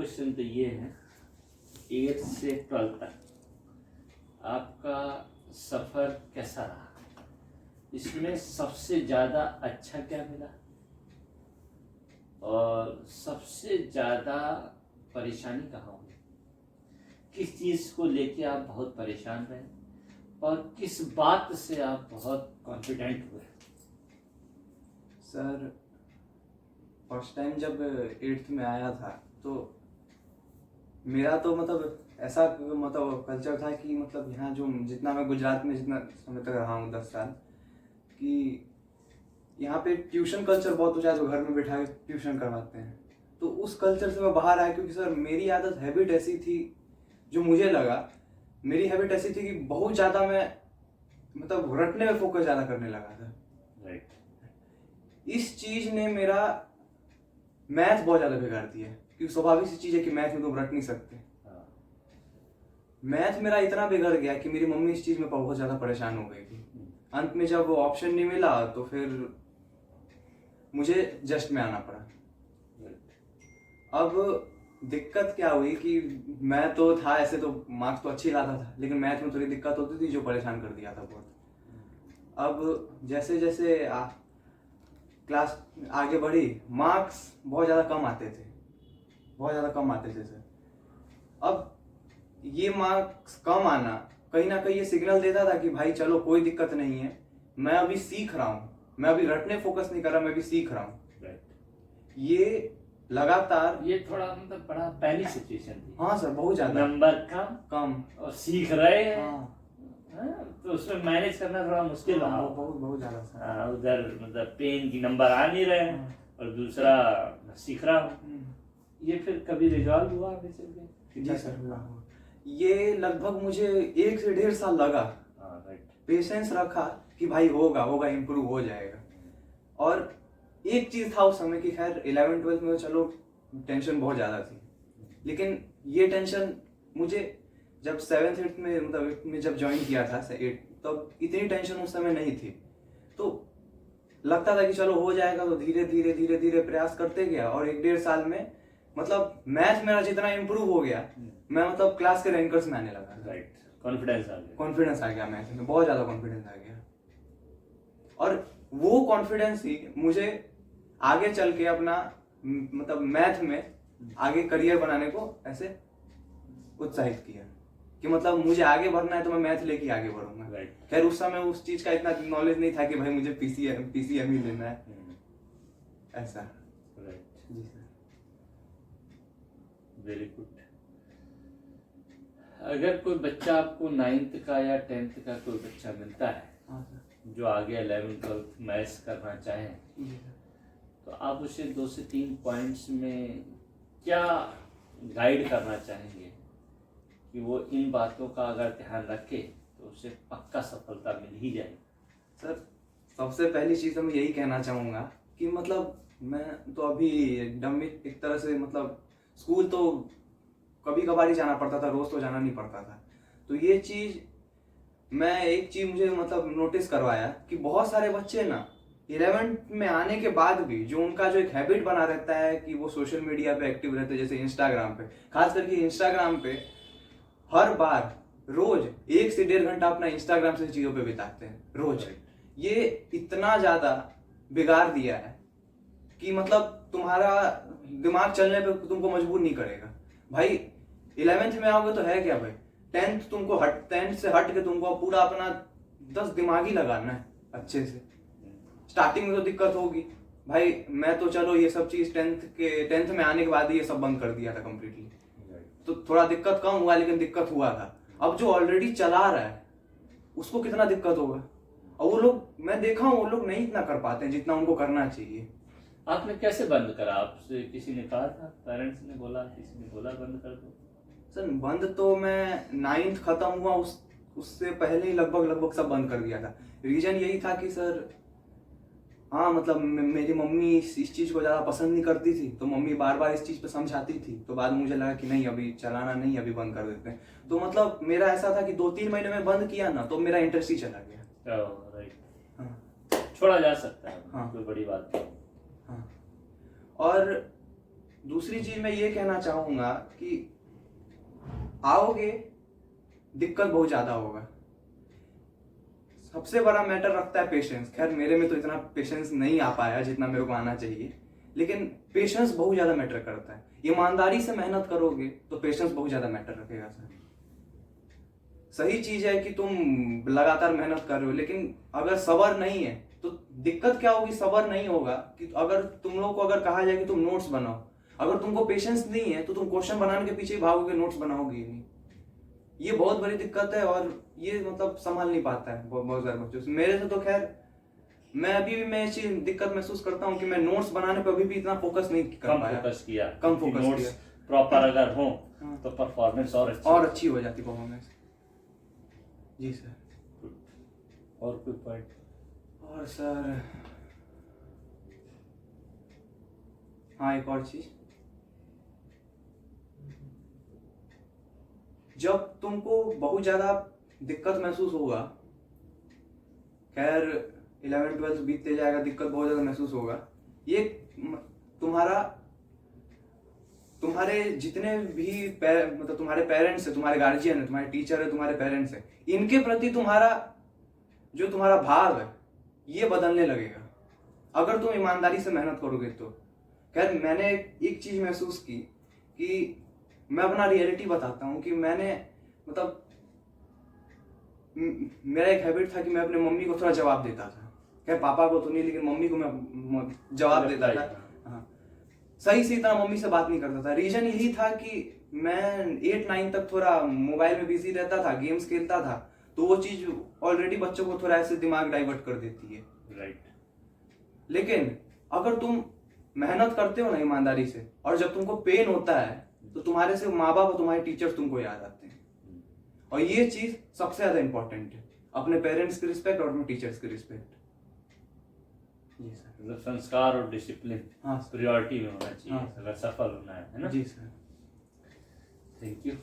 Question तो ये है, 8th से 12th तक आपका सफ़र कैसा रहा? इसमें सबसे ज़्यादा अच्छा क्या मिला और सबसे ज़्यादा परेशानी कहाँ हुई? किस चीज़ को लेके आप बहुत परेशान रहे और किस बात से आप बहुत कॉन्फिडेंट हुए? सर फर्स्ट टाइम जब 8th में आया था तो मेरा तो मतलब ऐसा मतलब कल्चर था कि मतलब यहाँ जो जितना मैं गुजरात में जितना समय तक रहा हूँ 10 साल, कि यहाँ पे ट्यूशन कल्चर बहुत हो जाए तो घर में बैठा के ट्यूशन करवाते हैं। तो उस कल्चर से मैं बाहर आया क्योंकि सर मेरी आदत हैबिट ऐसी थी, जो मुझे लगा मेरी हैबिट ऐसी थी कि बहुत ज़्यादा मैं मतलब रटने में फोकस ज़्यादा करने लगा था। राइट। इस चीज़ ने मेरा मैथ बहुत ज़्यादा बिगाड़ दिया है, क्योंकि स्वाभाविक सी चीज़ है कि मैथ में तुम रट नहीं सकते। मैथ मेरा इतना बिगड़ गया कि मेरी मम्मी इस चीज़ में बहुत ज़्यादा परेशान हो गई थी। अंत में जब वो ऑप्शन नहीं मिला तो फिर मुझे जस्ट में आना पड़ा। अब दिक्कत क्या हुई कि मैं तो था ऐसे तो मार्क्स तो अच्छे लाता था, लेकिन मैथ में थोड़ी दिक्कत होती थी जो परेशान कर दिया था बहुत। अब जैसे जैसे क्लास आगे बढ़ी, मार्क्स बहुत ज़्यादा कम आते थे, बहुत ज़्यादा कम आते थे सर। अब ये मार्क्स कम आना कहीं ना कहीं ये सिग्नल देता था कि भाई चलो कोई दिक्कत नहीं है, मैं अभी सीख रहा हूँ, मैं अभी रटने फोकस नहीं कर रहा, मैं अभी सीख रहा हूँ। ये लगातार ये थोड़ा मतलब बड़ा पहली सिचुएशन थी। हाँ सर, बहुत ज्यादा नंबर कम और सीख रहे हैं। हाँ, तो उसमें मैनेज करना थोड़ा मुश्किल रहा। बहुत बहुत ज्यादा सर। उधर मतलब पेन की नंबर आ नहीं रहे हैं और दूसरा सीख रहा हूँ। ये फिर कभी रिजॉल्व हुआ आगे चल के? जी सर हुआ। ये लगभग मुझे 1 से 1.5 साल लगा। पेशेंस रखा कि भाई होगा होगा, इम्प्रूव हो जाएगा। और एक चीज था उस समय की, खैर 11th-12th में चलो टेंशन बहुत ज्यादा थी, लेकिन ये टेंशन मुझे जब 7th-8th में मतलब 8th में जब ज्वाइन किया था 8 तब इतनी टेंशन उस समय नहीं थी। तो लगता था कि चलो हो जाएगा, तो धीरे धीरे धीरे धीरे प्रयास करते गया और 1-1.5 साल में मतलब मैथ मेरा जितना इम्प्रूव हो गया, मैं मतलब क्लास के रैंकर्स में आने लगा। राइट, कॉन्फिडेंस आ गया। कॉन्फिडेंस आ गया मैथ में, बहुत ज्यादा कॉन्फिडेंस आ गया। और वो कॉन्फिडेंस ही मुझे आगे चल के अपना मतलब मैथ में आगे करियर बनाने को ऐसे उत्साहित किया कि मतलब मुझे आगे बढ़ना है तो मैं मैथ लेके आगे बढ़ूंगा। खैर उस समय उस चीज का इतना नॉलेज नहीं था कि भाई मुझे पीसीएम ही लेना है, ऐसा। राइट जी सर। Very good. अगर कोई बच्चा आपको 9th का या 10th का कोई बच्चा मिलता है जो आगे 11th-12th मैथ्स करना चाहे, तो आप उसे 2 से 3 पॉइंट्स में क्या गाइड करना चाहेंगे कि वो इन बातों का अगर ध्यान रखे तो उसे पक्का सफलता मिल ही जाए? सर सबसे पहली चीज तो मैं यही कहना चाहूँगा कि मतलब मैं तो अभी एकदम एक तरह से मतलब स्कूल तो कभी कभार ही जाना पड़ता था, रोज तो जाना नहीं पड़ता था। तो ये चीज मैं एक चीज मुझे मतलब नोटिस करवाया कि बहुत सारे बच्चे ना 11th में आने के बाद भी जो उनका जो एक हैबिट बना रहता है कि वो सोशल मीडिया पे एक्टिव रहते हैं, जैसे इंस्टाग्राम पे, खास करके इंस्टाग्राम पे हर बार रोज 1 से 1.5 घंटा अपना इंस्टाग्राम से चीजों पे बिताते हैं रोज। ये इतना ज्यादा बिगाड़ दिया है कि मतलब तुम्हारा दिमाग चलने पे तुमको मजबूर नहीं करेगा। भाई 11th में आओगे तो है क्या भाई, 10th से हट के तुमको पूरा अपना 10 दिमाग ही लगाना है अच्छे से। स्टार्टिंग में तो दिक्कत होगी भाई, मैं तो चलो ये सब चीज 10th में आने के बाद ही ये सब बंद कर दिया था कम्प्लीटली, तो थोड़ा दिक्कत कम हुआ, लेकिन दिक्कत हुआ था। अब जो ऑलरेडी चला रहा है उसको कितना दिक्कत होगा। और वो लोग, मैं देखा हूँ वो लोग नहीं इतना कर पाते हैं जितना उनको करना चाहिए। आपने कैसे बंद करा? आपसे किसी ने कहा था, पेरेंट्स ने बोला, किसी ने बोला बंद कर दो? सर बंद तो मैं 9th खत्म हुआ उससे पहले ही लगभग सब बंद कर दिया था। रीजन यही था कि सर हाँ मतलब मेरी मम्मी इस चीज को ज्यादा पसंद नहीं करती थी, तो मम्मी बार बार इस चीज पे समझाती थी, तो बाद में मुझे लगा कि नहीं अभी चलाना नहीं, अभी बंद कर देते हैं। तो मतलब मेरा ऐसा था कि 2-3 महीने में बंद किया ना तो मेरा इंटरेस्ट ही चला गया। राइट, हाँ, छोड़ा जा सकता है। हाँ, कोई बड़ी बात नहीं। हाँ। और दूसरी चीज मैं ये कहना चाहूंगा कि आओगे दिक्कत बहुत ज्यादा होगा। सबसे बड़ा मैटर रखता है पेशेंस। खैर मेरे में तो इतना पेशेंस नहीं आ पाया जितना मेरे को आना चाहिए, लेकिन पेशेंस बहुत ज्यादा मैटर करता है। ईमानदारी से मेहनत करोगे तो पेशेंस बहुत ज्यादा मैटर रखेगा सर। सही चीज है कि तुम लगातार मेहनत कर रहे हो, लेकिन अगर सब्र नहीं है तो दिक्कत क्या होगी? सब्र नहीं होगा कि अगर तुम लोग को अगर कहा जाए कि तुम नोट्स बनाओ, अगर तुमको पेशेंस नहीं है तो तुम क्वेश्चन बनाने के पीछे ही भागोगे, नोट्स बनाओगे ही नहीं। ये बहुत बड़ी दिक्कत है और ये मतलब संभाल नहीं पाता है बहुत सारे बच्चों से। मेरे से तो खैर मैं अभी भी मैं ऐसी दिक्कत महसूस करता हूँ कि मैं नोट्स बनाने पर अभी भी इतना फोकस नहीं कर पाया। कम फोकस नोट्स प्रॉपर अगर हो हाँ। तो परफॉर्मेंस और अच्छी हो जाती परफॉर्मेंस। जी सर। और कोई पॉइंट? और सर हाँ एक और चीज, जब तुमको बहुत ज्यादा दिक्कत महसूस होगा, खैर 11th-12th बीतते जाएगा, दिक्कत बहुत ज्यादा महसूस होगा, ये तुम्हारे जितने भी मतलब तुम्हारे पेरेंट्स है, तुम्हारे गार्जियन है, तुम्हारे टीचर है, तुम्हारे पेरेंट्स है, इनके प्रति तुम्हारा भाव है ये बदलने लगेगा अगर तुम ईमानदारी से मेहनत करोगे तो। खैर मैंने एक चीज महसूस की कि मैं अपना रियलिटी बताता हूँ कि मैंने मतलब मेरा एक हैबिट था कि मैं अपने मम्मी को थोड़ा जवाब देता था। खैर पापा को तो नहीं, लेकिन मम्मी को मैं जवाब देता था। हाँ, सही से इतना मम्मी से बात नहीं करता था। रीजन यही था कि मैं 8-9 तक थोड़ा मोबाइल में बिजी रहता था, गेम्स खेलता था, तो वो चीज ऑलरेडी बच्चों को थोड़ा ऐसे दिमाग डाइवर्ट कर देती है। राइट। लेकिन अगर तुम मेहनत करते हो ना ईमानदारी से, और जब तुमको पेन होता है तो तुम्हारे से माँ बाप और तुम्हारे टीचर्स तुमको याद आते हैं, और ये चीज सबसे ज्यादा इंपॉर्टेंट है, अपने पेरेंट्स की रिस्पेक्ट और अपने टीचर्स की रिस्पेक्ट। जी सर। मतलब संस्कार और डिसिप्लिन हाँ प्रायोरिटी में होना चाहिए हाँ। अगर सफल होना है ना। जी सर। Thank you.